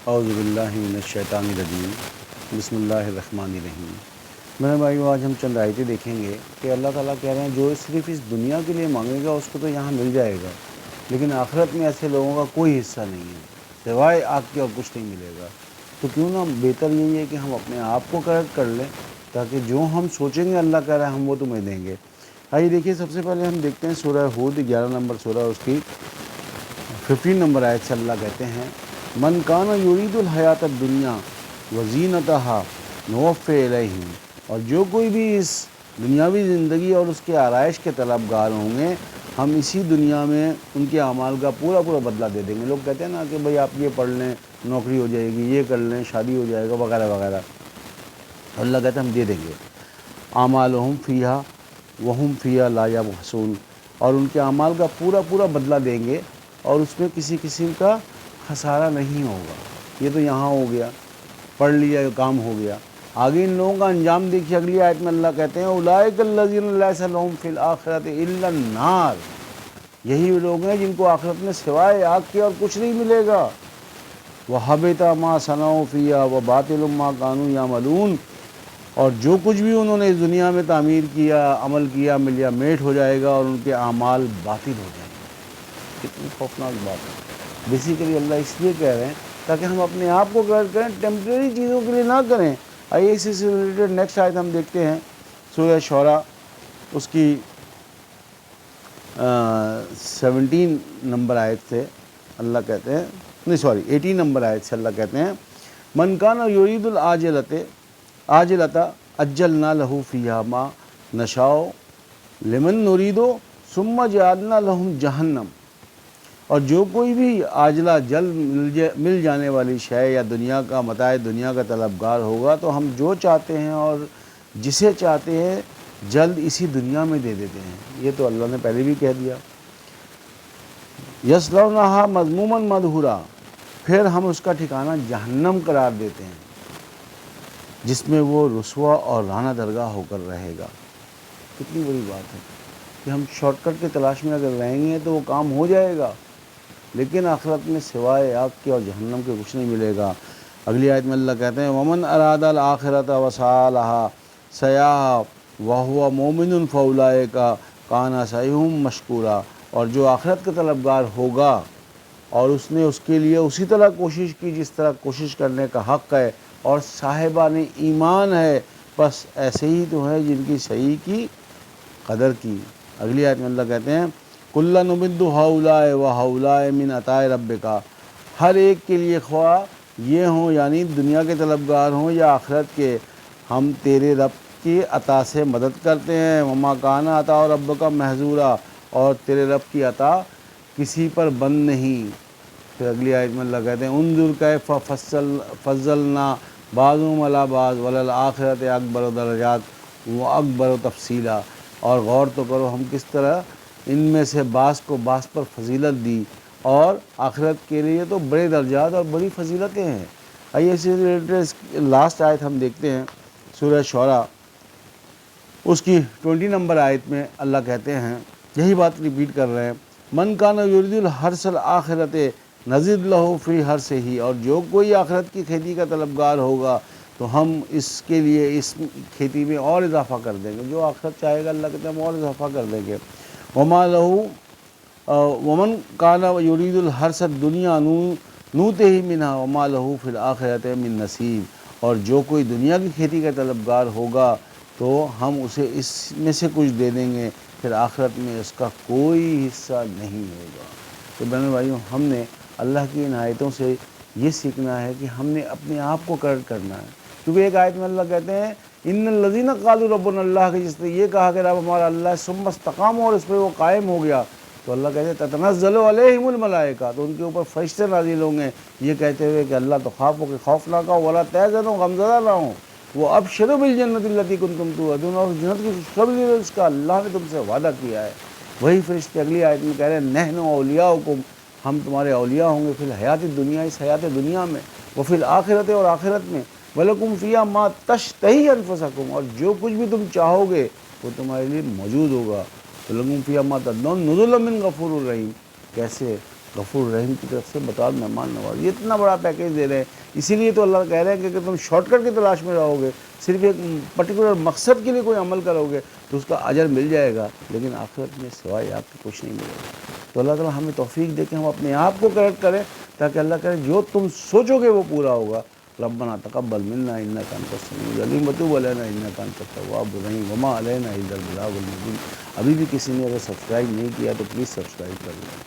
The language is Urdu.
اعوذ باللہ من الشیطان الرجیم، بسم اللہ الرحمن الرحیم۔ میرے بھائیو، آج ہم چند آیتیں دیکھیں گے کہ اللہ تعالیٰ کہہ رہے ہیں جو صرف اس دنیا کے لیے مانگے گا اس کو تو یہاں مل جائے گا، لیکن آخرت میں ایسے لوگوں کا کوئی حصہ نہیں ہے سوائے آگ کے، اور کچھ نہیں ملے گا۔ تو کیوں نہ بہتر یہی ہے کہ ہم اپنے آپ کو کریکٹ کر لیں، تاکہ جو ہم سوچیں گے اللہ کہہ رہا ہے ہم وہ تمہیں دیں گے۔ آئیے دیکھیے، سب سے پہلے ہم دیکھتے ہیں سورہ ہود 11 نمبر سورہ، اس کی 15 نمبر آیت سے اللہ کہتے ہیں من کان یرید الحیات الدنیا وزینتہا نوفی الیہم، اور جو کوئی بھی اس دنیاوی زندگی اور اس کے آرائش کے طلبگار ہوں گے، ہم اسی دنیا میں ان کے اعمال کا پورا بدلہ دے دیں گے۔ لوگ کہتے ہیں نا کہ بھئی آپ یہ پڑھ لیں نوکری ہو جائے گی، یہ کر لیں شادی ہو جائے گا، وغیرہ وغیرہ۔ اللہ کہتا ہے ہم دے دیں گے۔ اعمالہم فیہا وہم فیہا لا یبخسون، اور ان کے اعمال کا پورا بدلہ دیں گے، اور اس میں کسی قسم کا خسارہ نہیں ہوگا۔ یہ تو یہاں ہو گیا، پڑھ لیا کام ہو گیا۔ آگے ان لوگوں کا انجام دیکھیے، اگلی آیت میں اللہ کہتے ہیں اولئک الذین لیس لہم فی الآخرۃ الا النار، یہی لوگ ہیں جن کو آخرت میں سوائے آگ کے اور کچھ نہیں ملے گا۔ وحبط ما صنعوا فیہا وباطل ما کانوا یعملون، اور جو کچھ بھی انہوں نے اس دنیا میں تعمیر کیا، عمل کیا، ملیا میٹ ہو جائے گا، اور ان کے اعمال باطل ہو جائیں گے۔ کتنی خوفناک بات ہے۔ بیسیکلی اللہ اس لیے کہہ رہے ہیں تاکہ ہم اپنے آپ کو غور کریں، ٹیمپریری چیزوں کے لیے نہ کریں۔ آئیے اسی سے ریلیٹڈ نیکسٹ آیت ہم دیکھتے ہیں سورہ شعراء، اس کی 17 نمبر آیت سے اللہ کہتے ہیں 18 نمبر آیت سے اللہ کہتے ہیں من کان یرید العاجلۃ عجلنا لہ فیہا ما نشاء لمن نرید ثم جعلنا لہم جہنم، اور جو کوئی بھی عاجلہ جلد مل جانے والی شے یا دنیا کا متاع دنیا کا طلبگار ہوگا تو ہم جو چاہتے ہیں اور جسے چاہتے ہیں جلد اسی دنیا میں دے دیتے ہیں۔ یہ تو اللہ نے پہلے بھی کہہ دیا۔ یصلونہا مذموما مدحورا، پھر ہم اس کا ٹھکانہ جہنم قرار دیتے ہیں جس میں وہ رسوا اور رعنا درگاہ ہو کر رہے گا۔ کتنی بڑی بات ہے کہ ہم شارٹ کٹ کی تلاش میں اگر رہیں گے تو وہ کام ہو جائے گا، لیکن آخرت میں سوائے آگ کے اور جہنم کے کچھ نہیں ملے گا۔ اگلی آیت میں اللہ کہتے ہیں ومن اراد الآخرۃ وسعی لہا سعیہا وہو مؤمن فاولئک کان سعیہم مشکورا، اور جو آخرت کا طلبگار ہوگا اور اس نے اس کے لیے اسی طرح کوشش کی جس طرح کوشش کرنے کا حق ہے، اور صاحبان ایمان ہے، بس ایسے ہی تو ہیں جن کی سعی کی قدر کی۔ اگلی آیت میں اللہ کہتے ہیں کلا نمد ہؤلاء و ہؤلاء من عطاء ربک، ہر ایک کے لیے خواہ یہ ہوں یعنی دنیا کے طلبگار ہوں یا آخرت کے، ہم تیرے رب کی عطا سے مدد کرتے ہیں۔ وما کان عطاء ربک محظورا، اور تیرے رب کی عطا کسی پر بند نہیں۔ پھر اگلی آیت میں اللہ کہتے ہیں انظر کیف فضلنا بعضهم علی بعض وللآخرۃ اکبر درجات و اکبر تفصیلا، اور غور تو کرو ہم کس طرح ان میں سے بعض کو بعض پر فضیلت دی، اور آخرت کے لیے تو بڑے درجات اور بڑی فضیلتیں ہیں۔ آئیے اسی ریلیٹڈ لاسٹ آیت ہم دیکھتے ہیں سورہ شعراء، اس کی 20 نمبر آیت میں اللہ کہتے ہیں، یہی بات ریپیٹ کر رہے ہیں من کان یرید الحرث الآخرۃ نزد لہ فی حرثہ، اور جو کوئی آخرت کی کھیتی کا طلبگار ہوگا تو ہم اس کے لیے اس کھیتی میں اور اضافہ کر دیں گے۔ جو آخرت چاہے گا اللہ کہتے ہیں ہم اور اضافہ کر دیں گے۔ وما لہ ومن کان یرید الحرث الدنیا نؤتہ منہا وما لہ فی الآخرۃ من نصیب، اور جو کوئی دنیا کی کھیتی کا طلبگار ہوگا تو ہم اسے اس میں سے کچھ دے دیں گے، پھر آخرت میں اس کا کوئی حصہ نہیں ہوگا۔ تو بہنوں بھائیوں، ہم نے اللہ کی ان آیتوں سے یہ سیکھنا ہے کہ ہم نے اپنے آپ کو کریکٹ کرنا ہے، کیونکہ ایک آیت میں اللہ کہتے ہیں ان الذین قالوا ربنا اللہ، کہ جس نے یہ کہا کہ رب ہمارا اللہ ہے، ثم استقاموا، اور اس پہ وہ قائم ہو گیا، تو اللہ کہتے ہیں تتنزل علیہم الملائکہ، تو ان کے اوپر فرشتے نازل ہوں گے یہ کہتے ہوئے کہ اللہ تخافوا، کہ خوف نہ کھاؤ، ولا تحزنوا، غمزدہ نہ ہوں، وہ ابشروا بالجنۃ التی کنتم توعدون، اور جنت کی خوشخبری دو جس کا اللہ نے تم سے وعدہ کیا ہے۔ وہی فرشتے اگلی آیت میں کہہ رہے ہیں نحن اولیاؤکم، ہم تمہارے اولیاء ہوں گے فی الحیات الدنیا، اس حیات دنیا میں، وفی الآخرۃ، اور آخرت میں، وَلَكُمْ فِيهَا مَا تَشْتَهِي أَنفُسُكُمْ، اور جو کچھ بھی تم چاہو گے وہ تمہارے لیے موجود ہوگا۔ وَلَكُمْ فِيهَا مَا تَدْعُونَ نُزُلًا مِّن غَفُورٍ رَحِيمٍ، کیسے غفور رحیم کی طرف سے بطور مہمان نواز. یہ اتنا بڑا پیکیج دے رہے ہیں. اسی لیے تو اللہ کہہ رہے ہیں کہ تم شارٹ کٹ کی تلاش میں رہو گے, صرف ایک پرٹیکولر مقصد کے لیے کوئی عمل کرو گے تو اس کا اجر مل جائے گا, لیکن آخرت میں سوائے آپ کے کچھ نہیں ملے گا. تو اللہ تعالیٰ ہمیں توفیق دے کہ ہم اپنے آپ کو کریکٹ کریں, تاکہ اللہ کرے جو تم سوچو گے وہ پورا ہوگا. ربنا تقبل منا انک انت السمیع العلیم وتب علینا انک انت التواب الرحیم وما علینا الا البلاغ المبین. ابھی بھی کسی نے اگر سبسکرائب نہیں کیا تو پلیز سبسکرائب کر لیں.